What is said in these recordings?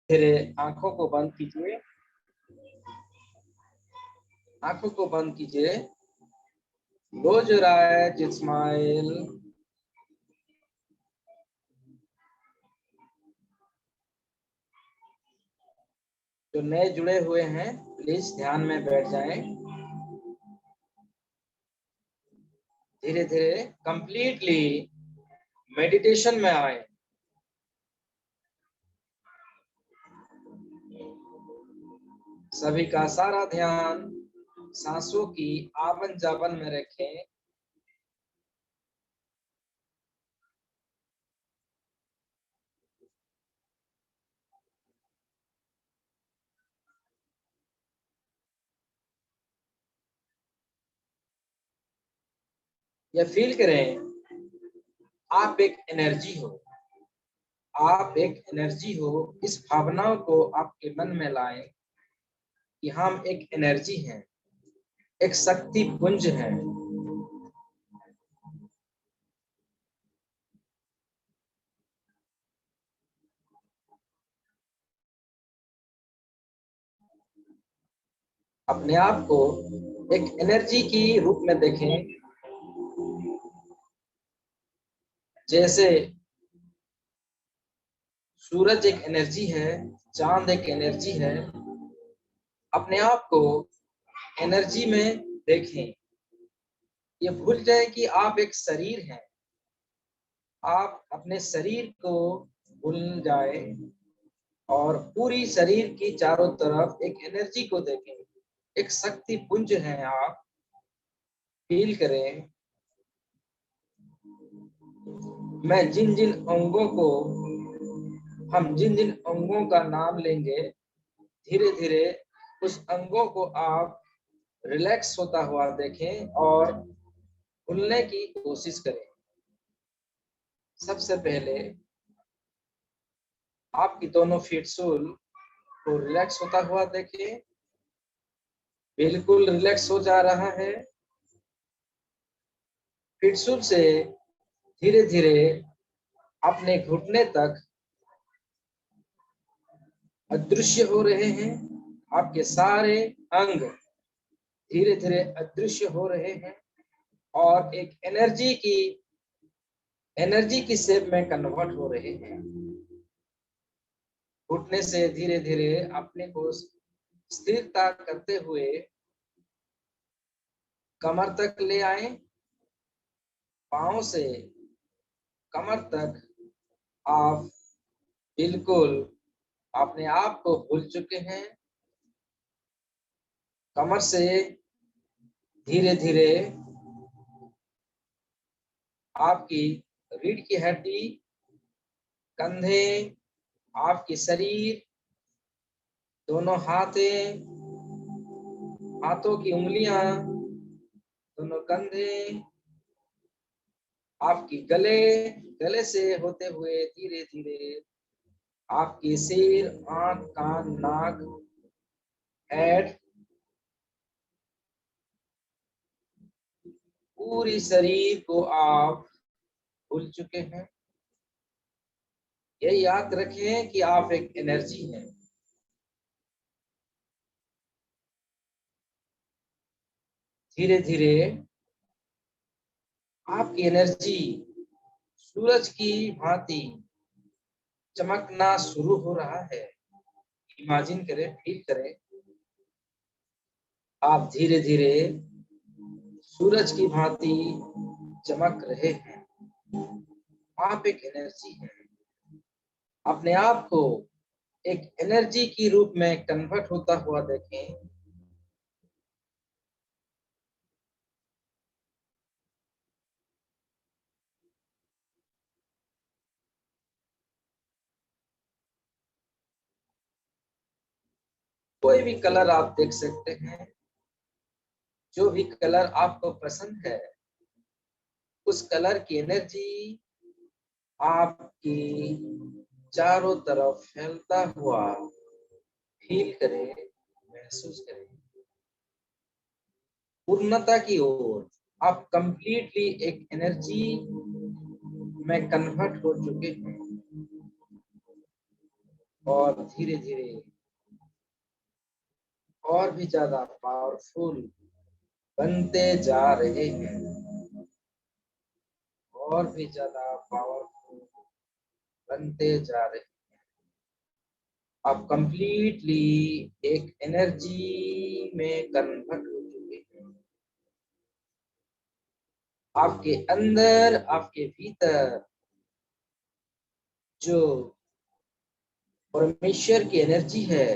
धीरे आंखों को बंद कीजिए, आंखों को बंद कीजिए। Close your eyes, smile. जो नए जुड़े हुए हैं प्लीज ध्यान में बैठ जाएं। धीरे धीरे कंप्लीटली मेडिटेशन में आए। सभी का सारा ध्यान सांसों की आवन जावन में रखें। या फील करें आप एक एनर्जी हो, आप एक एनर्जी हो। इस भावनाओं को आपके मन में लाएं कि हम एक एनर्जी हैं, एक शक्ति पुंज है। अपने आप को एक एनर्जी की रूप में देखें। जैसे सूरज एक एनर्जी है, चांद एक एनर्जी है। अपने आप को एनर्जी में देखें। ये भूल जाए कि आप एक शरीर हैं। आप अपने शरीर को भूल जाए और पूरी शरीर की चारों तरफ एक एनर्जी को देखें। एक शक्ति पुंज है। आप फील करें। मैं जिन जिन अंगों को, हम जिन जिन अंगों का नाम लेंगे, धीरे धीरे उस अंगों को आप रिलैक्स होता हुआ देखें और भूलने की कोशिश करें। सबसे पहले आपकी दोनों फीट सोल को रिलैक्स होता हुआ देखें। बिल्कुल रिलैक्स हो जा रहा है। फीट सोल से धीरे धीरे अपने घुटने तक अदृश्य हो रहे हैं। आपके सारे अंग धीरे धीरे अदृश्य हो रहे हैं और एक एनर्जी की शेप में कन्वर्ट हो रहे हैं। घुटने से धीरे धीरे अपने को स्थिरता करते हुए कमर तक ले आए। पांव से कमर तक आप बिल्कुल अपने आप को भूल चुके हैं। कमर से धीरे धीरे आपकी रीढ़ की हड्डी, कंधे, आपकी शरीर, दोनों हाथों की उंगलियां, दोनों कंधे, आपकी गले से होते हुए धीरे धीरे आपकी सिर, आंख, कान, नाक, हेड, पूरी शरीर को आप भूल चुके हैं। ये याद रखें कि आप एक एनर्जी हैं। धीरे धीरे आपकी एनर्जी सूरज की भांति चमकना शुरू हो रहा है। इमेजिन करें, फील करें, आप धीरे धीरे सूरज की भांति चमक रहे हैं। आप एक एनर्जी हैं। अपने आप को एक एनर्जी की रूप में कन्वर्ट होता हुआ देखें। कोई भी कलर आप देख सकते हैं। जो भी कलर आपको पसंद है, उस कलर की एनर्जी आपकी चारों तरफ फैलता हुआ फील करें, महसूस करें। पूर्णता की ओर आप कंप्लीटली एक एनर्जी में कन्वर्ट हो चुके हैं और धीरे धीरे और भी ज्यादा पावरफुल बनते जा रहे हैं, और भी ज्यादा पावरफुल बनते जा रहे हैं। आप कंप्लीटली एक एनर्जी में कन्वर्ट हो चुके हैं। आपके अंदर, आपके भीतर जो परमेश्वर की एनर्जी है,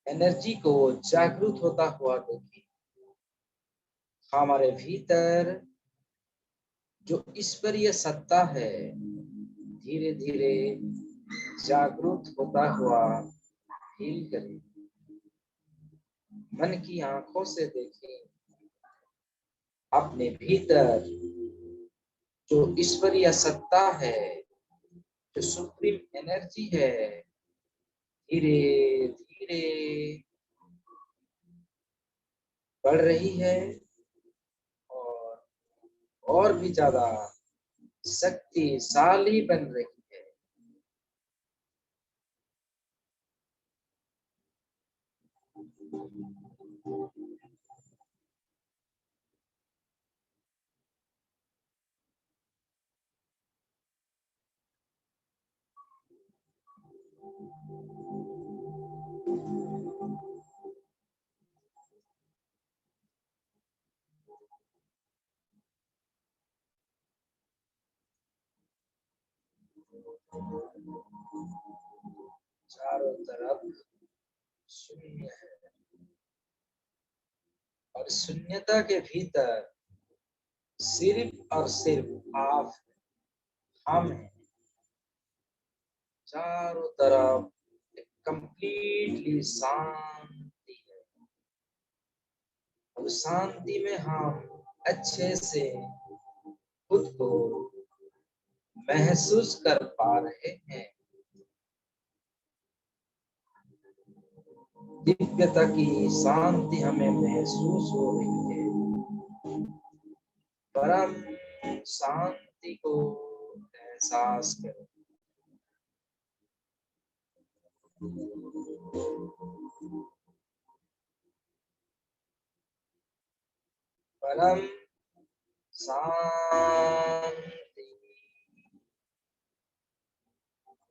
एनर्जी को जागृत होता हुआ देखिए। हमारे भीतर जो ईश्वरीय सत्ता है धीरे धीरे जागृत होता हुआ फील करें। मन की आंखों से देखें अपने भीतर जो ईश्वरीय सत्ता है, जो सुप्रीम एनर्जी है, धीरे धीरे बढ़ रही है और भी ज्यादा शक्तिशाली बन रही है। चारों तरफ शून्य है और शून्यता के भीतर सिर्फ और सिर्फ आप, हम हैं। चारों तरफ कंप्लीटली शांति है और शांति में हम अच्छे से खुद को महसूस कर पा रहे हैं। दिव्यता की शांति हमें महसूस हो रही है। परम शांति को एहसास करें। परम शांति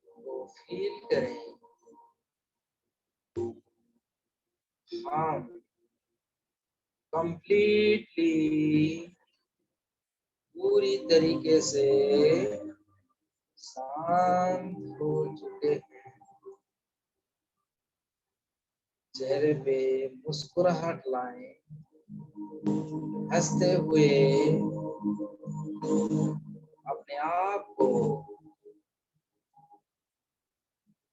को फील करें। हम कंप्लीटली पूरी तरीके से शांत हो चुके हैं। चेहरे पे मुस्कुराहट लाएं, हंसते हुए अपने आप को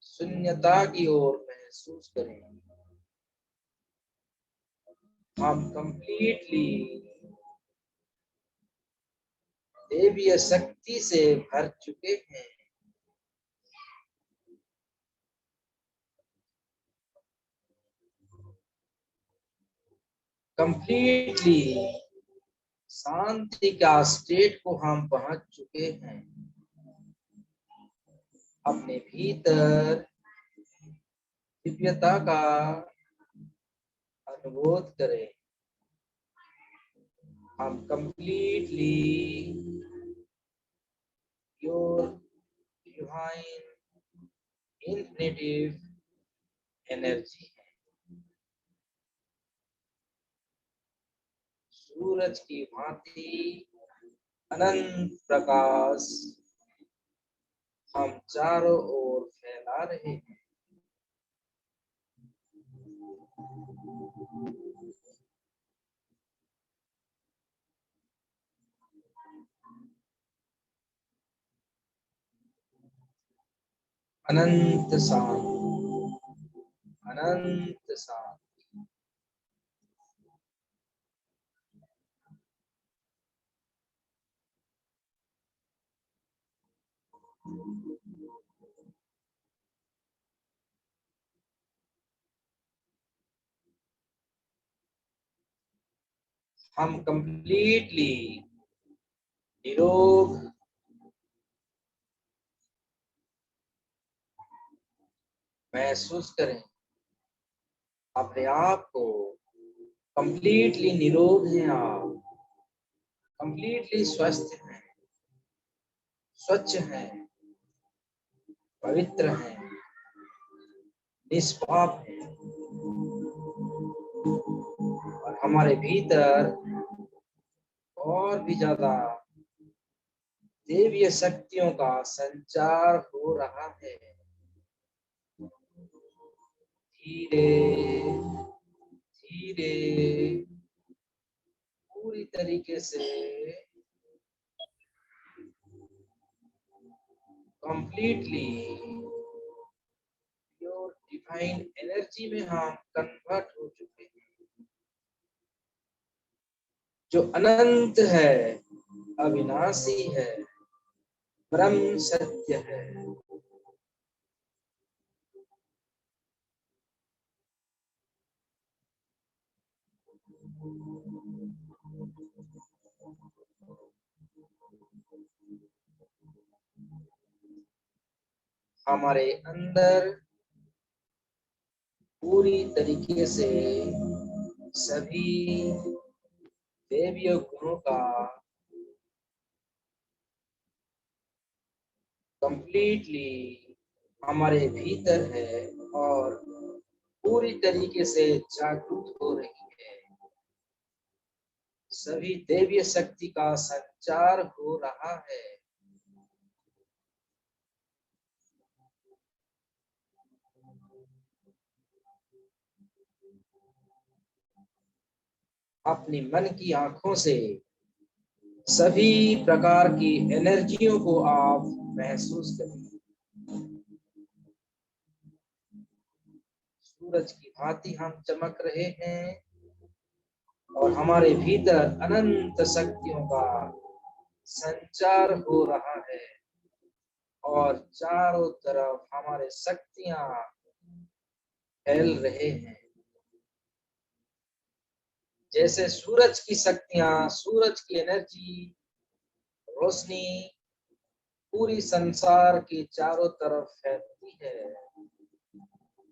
शून्यता की ओर महसूस करें। हम कंप्लीटली देवीय शक्ति से भर चुके हैं। कंप्लीटली शांति का स्टेट को हम पहुंच चुके हैं। अपने भीतर दिव्यता का अनुभव करें। हम completely pure divine infinitive energy है। सूरज की भांति अनंत प्रकाश हम चारों ओर फैला रहे हैं। अनंत शांति, अनंत शांति। हम कंप्लीटली निरोग महसूस करें अपने आप को कंप्लीटली निरोग हैं, आप कंप्लीटली स्वस्थ हैं, स्वच्छ हैं, पवित्र हैं, निष्पाप हैं। और हमारे भीतर और भी ज्यादा देवीय शक्तियों का संचार हो रहा है। धीरे धीरे पूरी तरीके से कंप्लीटली प्योर डिवाइन एनर्जी में हम कन्वर्ट हो चुके हैं, जो अनंत है, अविनाशी है, ब्रह्म सत्य है। हमारे अंदर पूरी तरीके से सभी देवीय गुणों का कंप्लीटली हमारे भीतर है और पूरी तरीके से जागृत हो रही है। सभी देवीय शक्ति का संचार हो रहा है। अपनी मन की आंखों से सभी प्रकार की एनर्जियों को आप महसूस करें। सूरज की भांति हम चमक रहे हैं और हमारे भीतर अनंत शक्तियों का संचार हो रहा है और चारों तरफ हमारे शक्तियां फैल रहे हैं। जैसे सूरज की शक्तियां, सूरज की एनर्जी, रोशनी पूरी संसार के चारों तरफ फैलती है,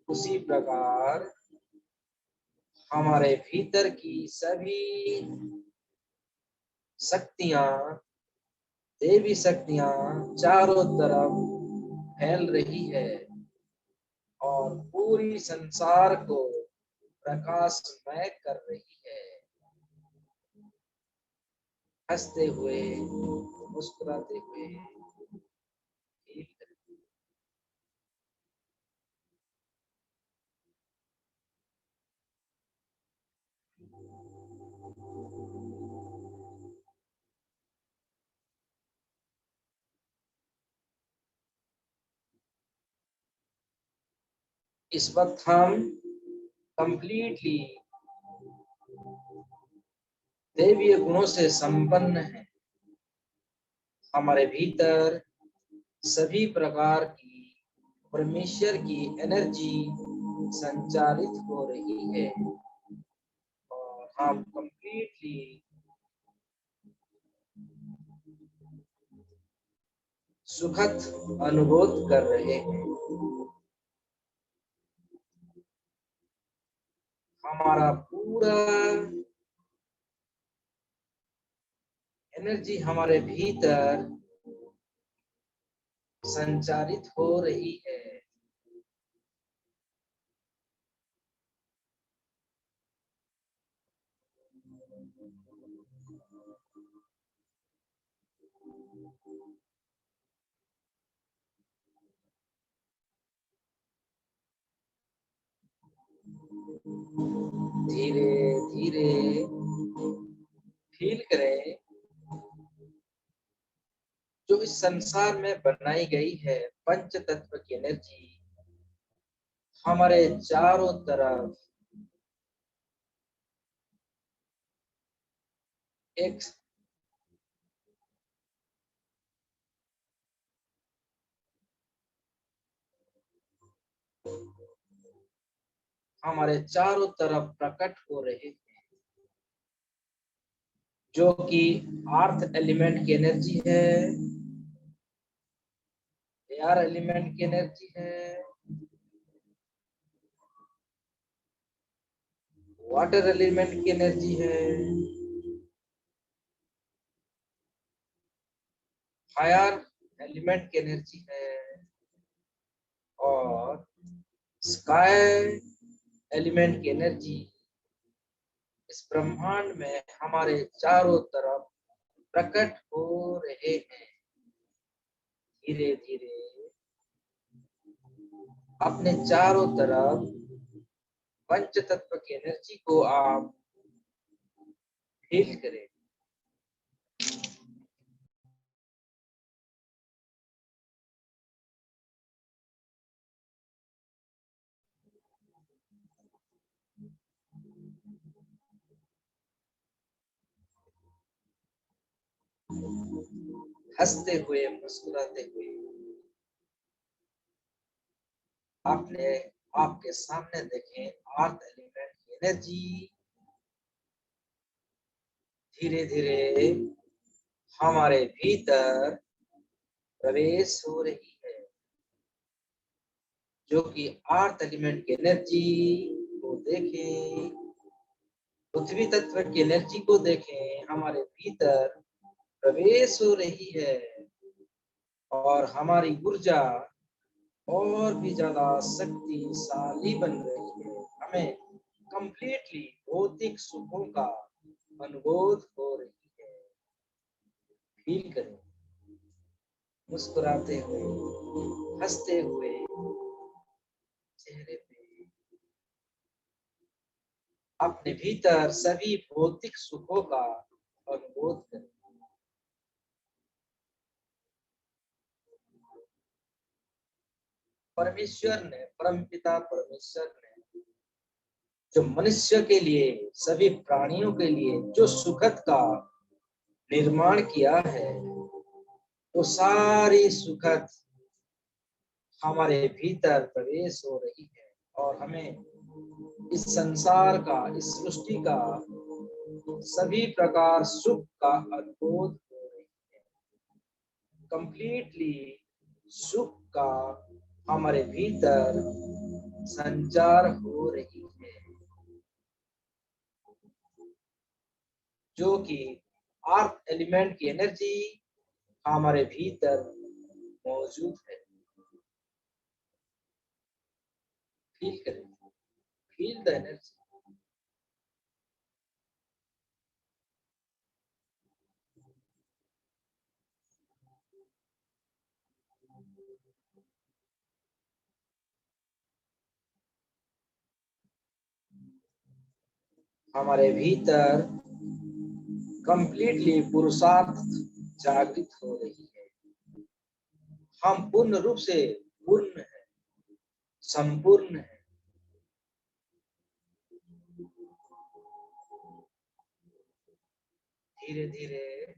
उसी प्रकार हमारे भीतर की सभी शक्तियां, देवी शक्तियां चारों तरफ फैल रही है और पूरी संसार को प्रकाशमय कर रही है। हंसते हुए, मुस्कुराते हुए, इस वक्त हम कंप्लीटली देवीय गुणों से संपन्न हैं। हमारे भीतर सभी प्रकार की परमेश्वर की एनर्जी संचालित हो रही है और हम कंप्लीटली सुखद अनुभव कर रहे हैं। हमारा पूरा एनर्जी हमारे भीतर संचारित हो रही है। धीरे धीरे फील करें जो इस संसार में बनाई गई है पंच तत्व की एनर्जी हमारे चारों तरफ एक हमारे चारों तरफ प्रकट हो रहे हैं, जो कि अर्थ एलिमेंट की एनर्जी है, एयर एलिमेंट की एनर्जी है, वाटर एलिमेंट की एनर्जी है, फायर एलिमेंट की एनर्जी है, और स्काई एलिमेंट की एनर्जी इस ब्रह्मांड में हमारे चारों तरफ प्रकट हो रहे हैं। धीरे धीरे अपने चारों तरफ पंच तत्व की एनर्जी को आप फील करें। हंसते हुए, मुस्कुराते हुए आपने आपके सामने देखें अर्थ एलिमेंट की एनर्जी धीरे धीरे हमारे भीतर प्रवेश हो रही है, जो कि अर्थ एलिमेंट की एनर्जी को देखें, पृथ्वी तत्व की एनर्जी को देखें, हमारे भीतर प्रवेश हो रही है और हमारी ऊर्जा और भी ज्यादा शक्तिशाली बन रही है। हमें कंप्लीटली भौतिक सुखों का अनुभव हो रही है। फील करें, मुस्कुराते हुए, हंसते हुए चेहरे पे अपने भीतर सभी भौतिक सुखों का अनुभव करें। परमेश्वर ने, परमपिता परमेश्वर ने जो मनुष्य के लिए, सभी प्राणियों के लिए जो सुखद का निर्माण किया है, वो सारी सुखद हमारे भीतर प्रवेश हो रही है और हमें इस संसार का, इस सृष्टि का सभी प्रकार सुख का अनुभव हो रही है। कंप्लीटली सुख का हमारे भीतर संचार हो रही है, जो कि अर्थ एलिमेंट की एनर्जी हमारे भीतर मौजूद है। फील करें, फील द एनर्जी। हमारे भीतर कंप्लीटली पुरुषार्थ जागृत हो रही है। हम पूर्ण रूप से पूर्ण है, संपूर्ण है। धीरे धीरे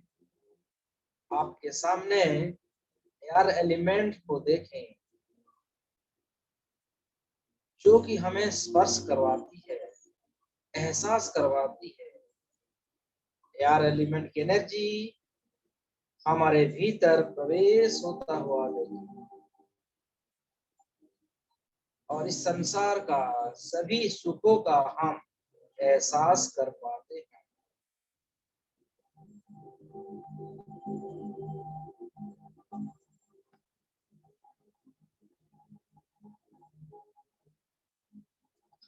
आपके सामने एयर एलिमेंट को देखें, जो कि हमें स्पर्श करवाती है, एहसास करवाती है। एयर एलिमेंट की एनर्जी हमारे भीतर प्रवेश होता हुआ देखें और इस संसार का सभी सुखों का हम एहसास कर पाते हैं।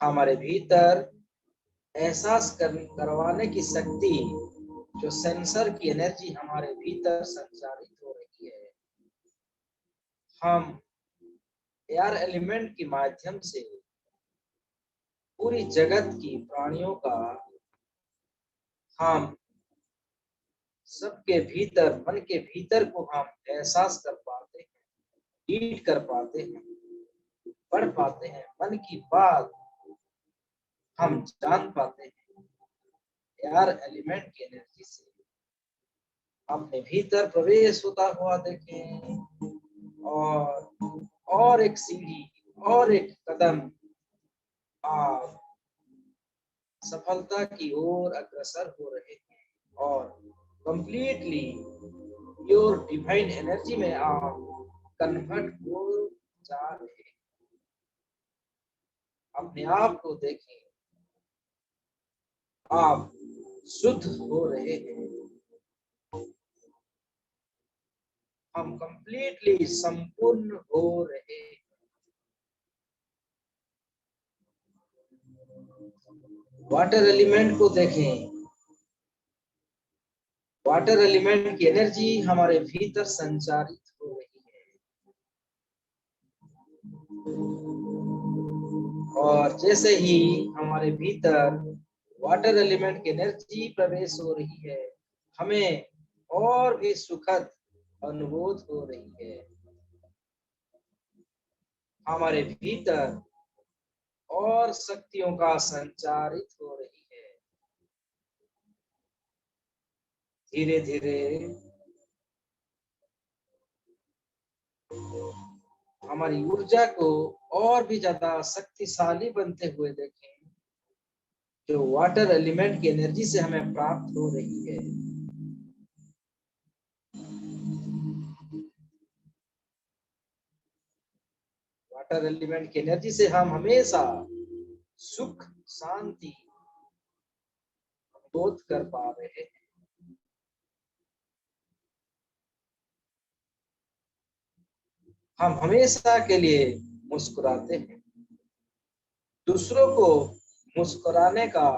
हमारे भीतर एहसास करवाने की शक्ति, जो सेंसर की एनर्जी हमारे भीतर संचारित हो रही है, हम एयर एलिमेंट के माध्यम से पूरी जगत की प्राणियों का, हम सबके भीतर, मन के भीतर को हम एहसास कर पाते हैं, रीड कर पाते हैं, पढ़ पाते हैं। मन की बात हम जान पाते हैं एयर एलिमेंट की एनर्जी से। अपने भीतर प्रवेश होता हुआ देखें और एक सीढ़ी और एक कदम आप सफलता की ओर अग्रसर हो रहे हैं और कंप्लीटली योर डिवाइन एनर्जी में आप कन्वर्ट हो जा रहे हैं। अपने आप को देखें, आप शुद्ध हो रहे हैं, हम कंप्लीटली संपूर्ण हो रहे हैं। वाटर एलिमेंट को देखें, वाटर एलिमेंट की एनर्जी हमारे भीतर संचारित हो रही है, और जैसे ही हमारे भीतर वाटर एलिमेंट की एनर्जी प्रवेश हो रही है, हमें और भी सुखद अनुभूत हो रही है। हमारे भीतर और शक्तियों का संचारित हो रही है। धीरे धीरे हमारी ऊर्जा को और भी ज्यादा शक्तिशाली बनते हुए देखें, जो वाटर एलिमेंट की एनर्जी से हमें प्राप्त हो रही है। वाटर एलिमेंट की एनर्जी से हम हमेशा सुख शांति बोध कर पा रहे हैं। हम हमेशा के लिए मुस्कुराते हैं, दूसरों को मुस्कुराने का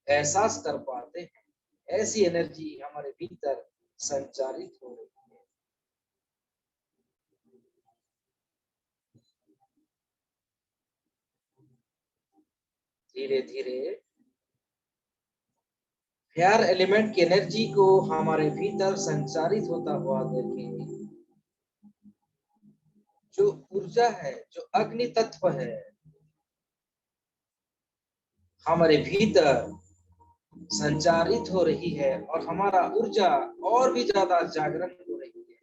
एहसास कर पाते हैं। ऐसी एनर्जी हमारे भीतर संचारित हो रही है। धीरे धीरे फायर एलिमेंट की एनर्जी को हमारे भीतर संचारित होता हुआ देखें। जो ऊर्जा है, जो अग्नि तत्व है, हमारे भीतर संचारित हो रही है, और हमारा ऊर्जा और भी ज्यादा जागरण हो रही है।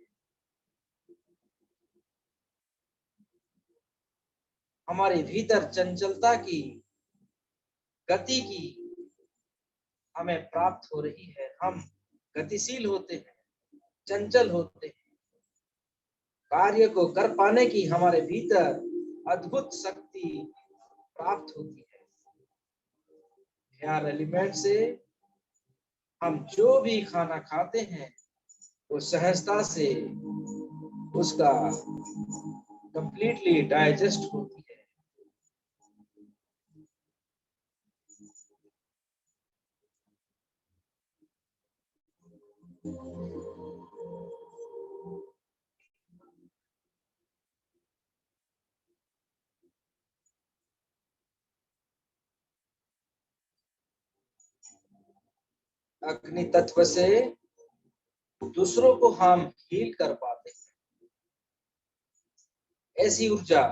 हमारे भीतर चंचलता की, गति की हमें प्राप्त हो रही है। हम गतिशील होते हैं, चंचल होते हैं। कार्य को कर पाने की हमारे भीतर अद्भुत शक्ति प्राप्त होती है। फायर एलिमेंट से हम जो भी खाना खाते हैं, वो सहजता से उसका कंप्लीटली डाइजेस्ट होती है। अग्नि तत्व से दूसरों को हम हील कर पाते हैं। ऐसी ऊर्जा,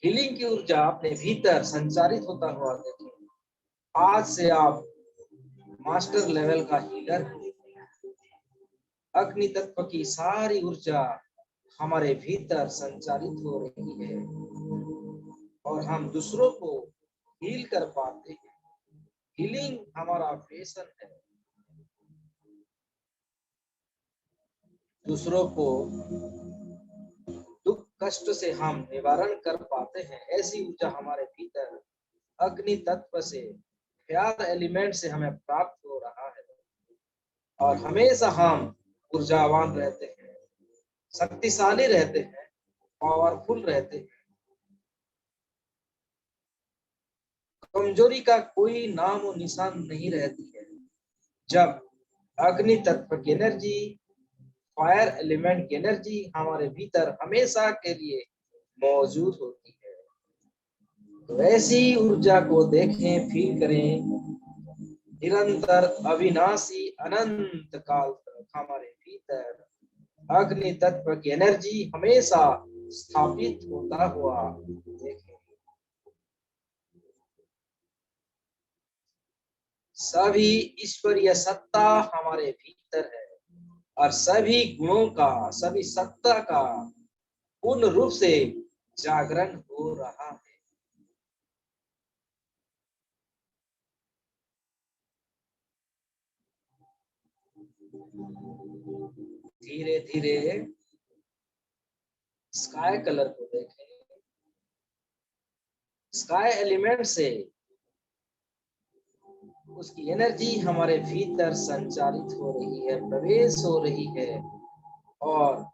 हीलिंग की ऊर्जा अपने भीतर संचारित होता हुआ देखें। आज से आप मास्टर लेवल का हीलर हैं। अग्नि तत्व की सारी ऊर्जा हमारे भीतर संचारित हो रही है, और हम दूसरों को हील कर पाते हैं। हीलिंग हमारा पैशन है। दूसरों को दुख कष्ट से हम निवारण कर पाते हैं। ऐसी ऊर्जा हमारे भीतर अग्नि तत्व से, फायर एलिमेंट से हमें प्राप्त हो रहा है, और हमेशा हम ऊर्जावान रहते हैं, शक्तिशाली रहते हैं, पावरफुल रहते हैं। कमजोरी का कोई नाम और निशान नहीं रहती है जब अग्नि तत्व की एनर्जी, फायर एलिमेंट की एनर्जी हमारे भीतर हमेशा के लिए मौजूद होती है। तो ऐसी ऊर्जा को देखें, फील करें। निरंतर अविनाशी अनंत काल तक हमारे भीतर अग्नि तत्व की एनर्जी हमेशा स्थापित होता हुआ देखें। सभी ईश्वरीय सत्ता हमारे भीतर है, और सभी गुणों का, सभी सत्ता का पूर्ण रूप से जागरण हो रहा है। धीरे धीरे स्काई कलर को देखें। स्काई एलिमेंट से उसकी एनर्जी हमारे भीतर संचारित हो रही है, प्रवेश हो रही है और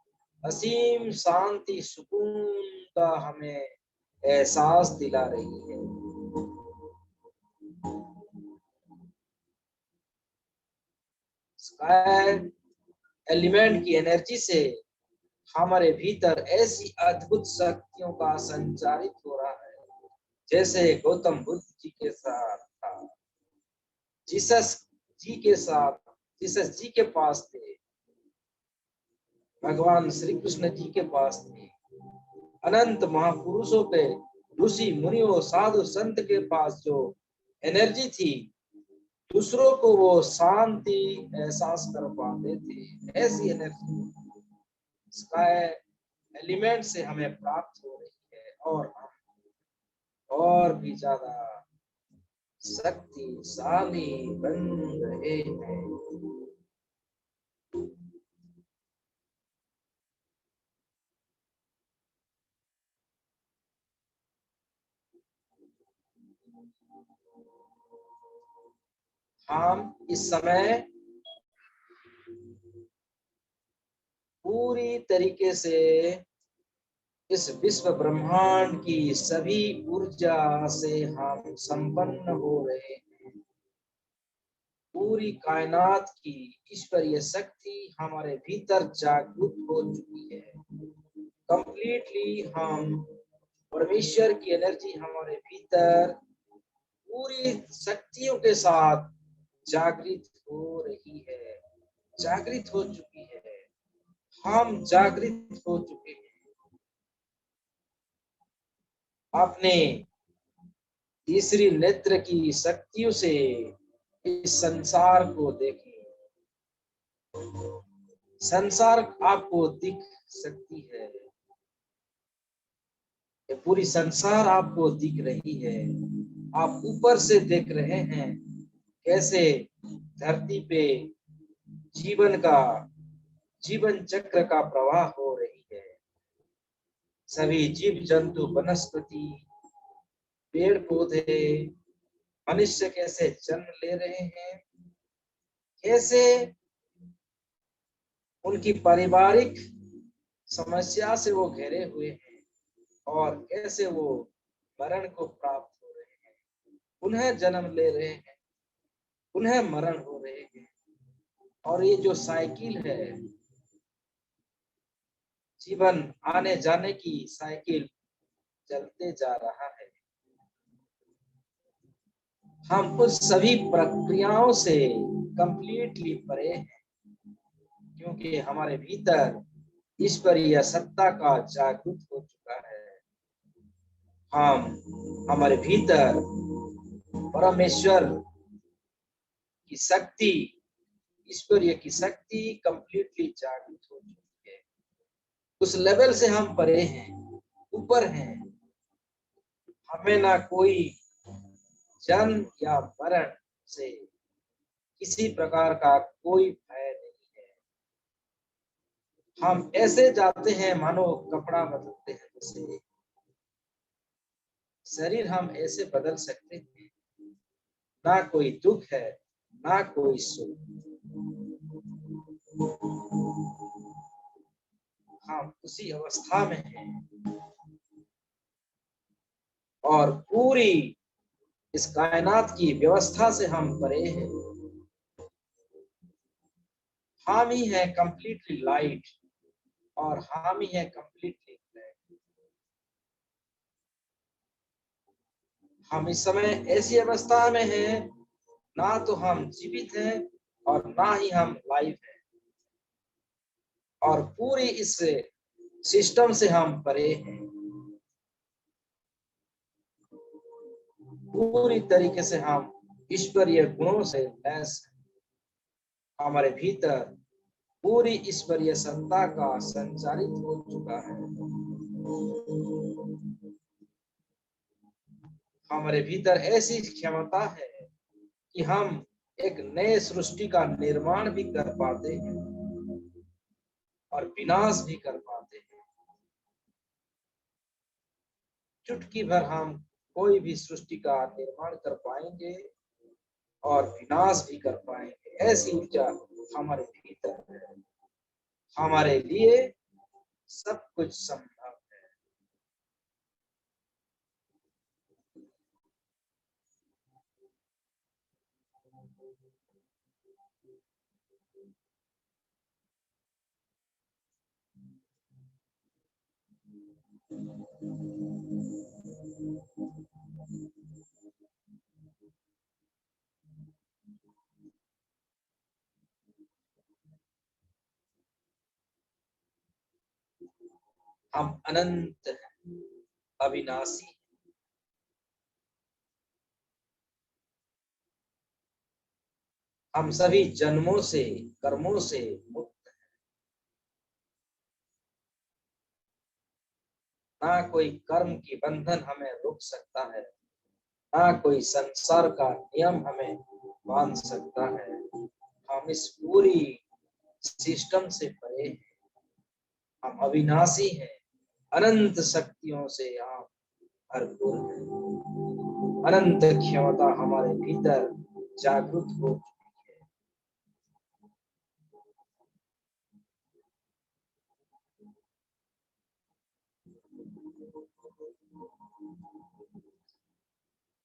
असीम शांति सुकून का हमें एहसास दिला रही है। स्काई एलिमेंट की एनर्जी से हमारे भीतर ऐसी अद्भुत शक्तियों का संचारित हो रहा है जैसे गौतम बुद्ध जी के साथ था, जीसस जी के साथ, जीसस जी के पास थे, भगवान श्री कृष्ण जी के पास थे, अनंत महापुरुषों के, ऋषि मुनियों साधु संत के पास जो एनर्जी थी, दूसरों को वो शांति एहसास कर पाते थे, ऐसी एनर्जी स्काई एलिमेंट से हमें प्राप्त हो रही है और हम और भी ज्यादा शक्तिशाली बन रहे हैं। हम इस समय पूरी तरीके से इस विश्व ब्रह्मांड की सभी ऊर्जा से हम संपन्न हो रहे हैं। पूरी कायनात की ईश्वरीय शक्ति हमारे भीतर जागृत हो चुकी है। कंप्लीटली हम परमेश्वर की एनर्जी हमारे भीतर पूरी शक्तियों के साथ जागृत हो रही है, जागृत हो चुकी है। हम जागृत हो चुके हैं। अपने तीसरी नेत्र की शक्तियों से इस संसार को देखें। संसार आपको दिख सकती है, ये पूरी संसार आपको दिख रही है। आप ऊपर से देख रहे हैं कैसे धरती पे जीवन चक्र का प्रवाह हो रही है। सभी जीव जंतु, वनस्पति, पेड़ पौधे, मनुष्य कैसे जन्म ले रहे हैं, कैसे उनकी पारिवारिक समस्या से वो घिरे हुए हैं और कैसे वो मरण को प्राप्त हो रहे हैं, पुनः जन्म ले रहे हैं, पुनः मरण हो रहे हैं। और ये जो साइकिल है, जीवन आने जाने की साइकिल चलते जा रहा है। हम उस सभी प्रक्रियाओं से कंप्लीटली परे हैं क्योंकि हमारे भीतर ईश्वरीय सत्ता का जागृत हो चुका है। हम हमारे भीतर परमेश्वर की शक्ति, ईश्वरीय की शक्ति कंप्लीटली जागृत हो चुकी है। उस लेवल से हम परे हैं, ऊपर हैं। हमें ना कोई जन्म या मरण से किसी प्रकार का कोई भय नहीं है। हम ऐसे जाते हैं मानो कपड़ा बदलते हैं, जैसे शरीर हम ऐसे बदल सकते हैं। ना कोई दुख है, ना कोई सुख। हम उसी अवस्था में हैं और पूरी इस कायनात की व्यवस्था से हम परे हैं। हम ही है कंप्लीटली लाइट और हम ही है कंप्लीटली ब्लैक। हम इस समय ऐसी अवस्था में हैं, ना तो हम जीवित हैं और ना ही हम लाइव हैं और पूरी इस सिस्टम से हम परे हैं। पूरी तरीके से हम ईश्वरीय गुणों से लैस हैं। हमारे भीतर पूरी ईश्वरीय सत्ता का संचारित हो चुका है। हमारे भीतर ऐसी क्षमता है कि हम एक नए सृष्टि का निर्माण भी कर पाते हैं और विनाश भी कर पाते हैं। चुटकी भर हम कोई भी सृष्टि का निर्माण कर पाएंगे और विनाश भी कर पाएंगे। ऐसी ऊर्जा हमारे भीतर है। हमारे लिए सब कुछ संभव है। हम अनंत हैं, अविनाशी। हम सभी जन्मों से, कर्मों से मुक्त। ना कोई कर्म की बंधन हमें रोक सकता है, ना कोई संसार का नियम हमें बांध सकता है। हम इस पूरी सिस्टम से परे हैं। हम अविनाशी हैं, अनंत शक्तियों से आप भरपूर हैं। अनंत क्षमता हमारे भीतर जागृत हो चुकी है।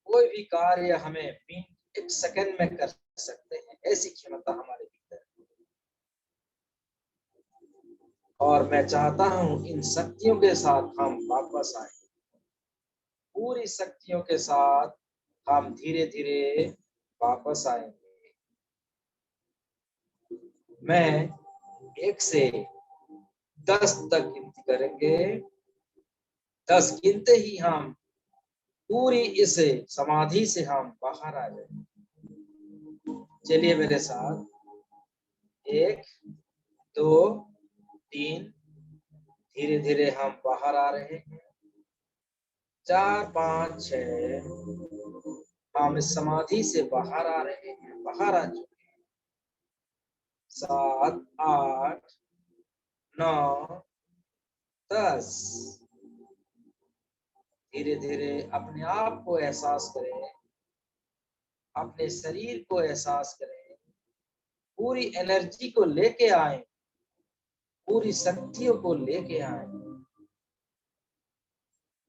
कोई भी कार्य हमें एक सेकंड में कर सकते हैं, ऐसी क्षमता हमारे भीतर है। और मैं चाहता हूं इन शक्तियों के साथ हम वापस आए। पूरी शक्तियों के साथ हम धीरे धीरे वापस आएंगे। मैं 1 से 10 तक गिनती करेंगे। 10 गिनते ही हम पूरी इस समाधि से हम बाहर आ जाएंगे। चलिए मेरे साथ। 1, 2, 3, धीरे धीरे हम बाहर आ रहे हैं। 4, 5, 6, हम इस समाधि से बाहर आ रहे हैं, बाहर आ चुके हैं। 7, 8, 9, 10। धीरे धीरे अपने आप को एहसास करें, अपने शरीर को एहसास करें। पूरी एनर्जी को लेके आए, पूरी शक्तियों को लेके आए।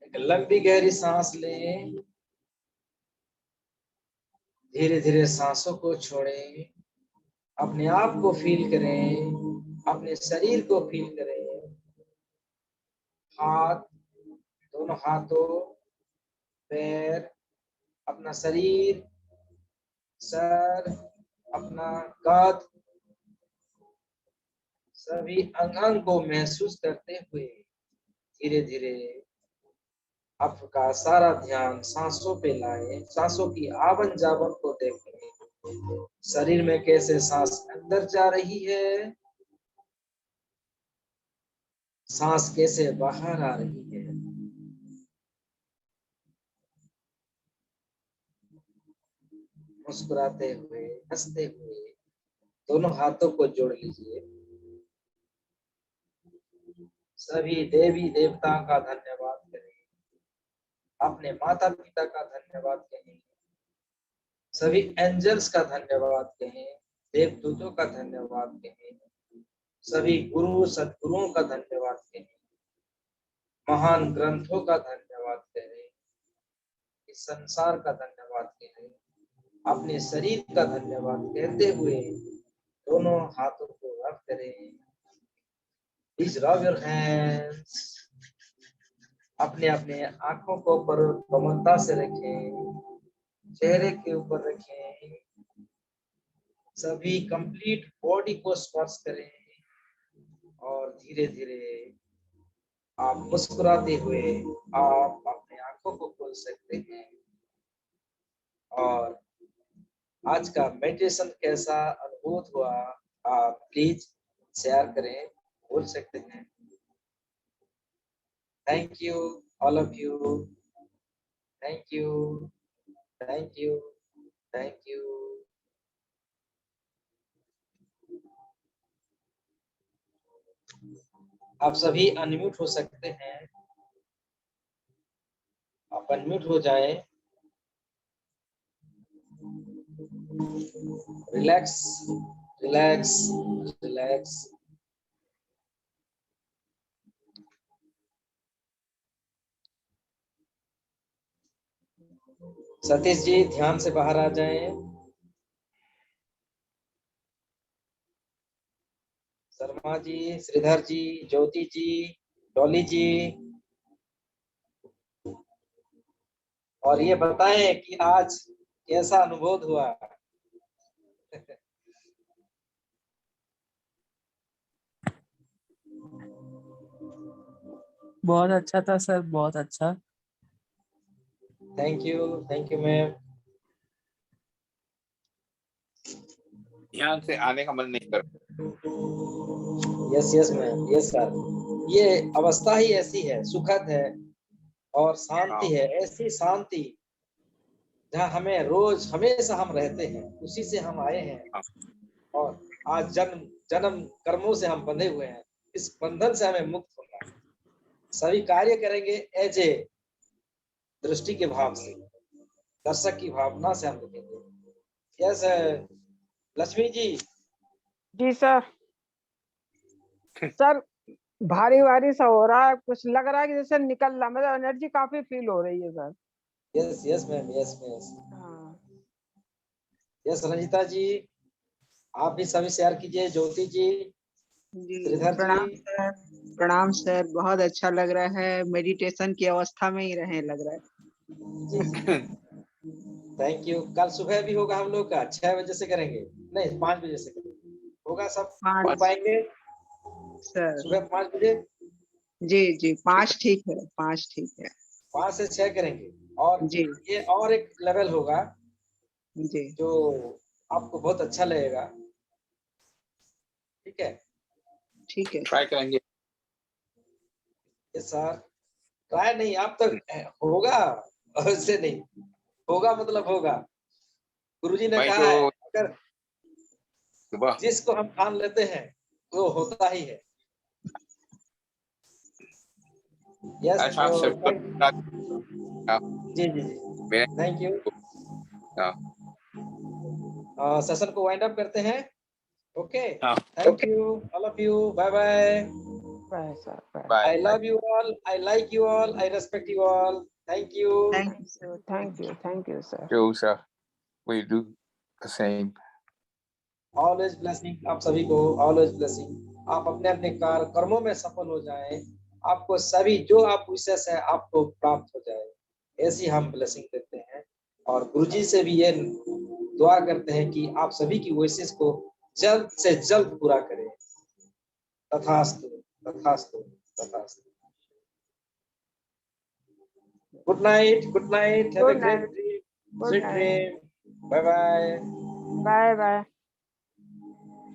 एक लंबी गहरी सांस लें। धीरे धीरे सांसों को छोड़ें। अपने आप को फील करें, अपने शरीर को फील करें। हाथ, दोनों हाथों, पैर, अपना शरीर, सर, अपना कद, सभी अंग को महसूस करते हुए धीरे धीरे आपका सारा ध्यान सांसों पे लाएं। सांसों की आवन जावन को देखें। शरीर में कैसे सांस अंदर जा रही है, सांस कैसे बाहर आ रही है। मुस्कुराते हुए, हंसते हुए दोनों हाथों को जोड़ लीजिए। सभी देवी देवता का धन्यवाद करें। अपने माता पिता का धन्यवाद कहें। सभी एंजल्स का धन्यवाद कहें। देवदूतों का धन्यवाद कहें। सभी गुरु सद्गुरुओं का धन्यवाद कहें। महान ग्रंथों का धन्यवाद करें। इस संसार का धन्यवाद करें। अपने शरीर का धन्यवाद कहते हुए दोनों हाथों को रब करें। Please rub your hands। अपने अपने आंखों को पर कोमलता से रखें, चेहरे के ऊपर रखें। सभी कंप्लीट बॉडी को स्पर्श करें और धीरे धीरे आप मुस्कुराते हुए आप अपने आंखों को खोल सकते हैं। और आज का मेडिटेशन कैसा अनुभूत हुआ, आप प्लीज शेयर करें, बोल सकते हैं। Thank you all of you. Thank you, thank you, thank you. आप सभी अनम्यूट हो सकते हैं। आप अनम्यूट हो जाएं। Relax relax relax. Satish ji ध्यान से बाहर आ जाएं। शर्मा जी, श्रीधर जी, ज्योति जी, डॉली जी, और ये बताएं कि आज कैसा अनुभव हुआ। बहुत अच्छा था सर, बहुत अच्छा। Thank you ma'am. ध्यान से आने का मन नहीं कर। Yes ma'am, yes sir. ये अवस्था ही ऐसी है, सुखद है और शांति है, ऐसी शांति जहाँ हमें रोज हमेशा हम रहते हैं, उसी से हम आए हैं और आज जन्म जन्म कर्मों से हम बंधे हुए हैं। इस बंधन से हमें मुक्त होना है। सभी कार्य करेंगे एज ए दृष्टि के भाव से, दर्शक की भावना से हम देखेंगे। यस लक्ष्मी जी। जी सर। सर भारी भारी सा हो रहा है, कुछ लग रहा है कि जैसे निकल रहा, मतलब एनर्जी काफी फील हो रही है सर। यस मैम, यस हाँ। यस रंजिता जी, आप भी सभी शेयर कीजिए। ज्योति जी, जी श्रीधर प्रणाम जी। सर। प्रणाम सर, बहुत अच्छा लग रहा है, मेडिटेशन की अवस्था में ही रहे लग रहा है। Thank you. कल सुबह भी होगा हम लोग का, 6 बजे से करेंगे, नहीं 5 बजे से करेंगे, होगा सब? हो पाएंगे सर सुबह 5 बजे? जी 5 ठीक है, 5 ठीक है। 5 से 6 करेंगे। और जी ये और एक लेवल होगा जी जो आपको बहुत अच्छा लगेगा। ठीक है, ठीक है। ट्राई करेंगे। Yes sir. ट्राई नहीं, आप तो होगा, ऐसे नहीं होगा, मतलब होगा। गुरुजी ने भाई कहा तो है अगर सुबह जिसको हम ठान लेते हैं वो होता ही है। यस अच्छा आप सब जी मेरे थैंक यू। सेशन को वाइंड अप करते हैं। Okay, thank you all of you, bye bye. Bye sir, bye. Bye I love you all, I like you all, I respect you all. Thank you. Thank you sir. you sir, we do the same. Always blessing आप सभी को, always blessing। आप अपने अपने कर्मों में सफल हो जाएं, आपको सभी जो आप विशेष है आपको प्राप्त हो जाए, ऐसी हम ब्लेसिंग देते हैं। और गुरुजी से भी ये दुआ करते हैं कि आप सभी की विशेष को जल्द से जल्द पूरा करें। तथास्तु तथास्तु तथास्तु। Good night, good night, have a Good great night. dream, Good sweet night. dream, bye bye. Bye bye.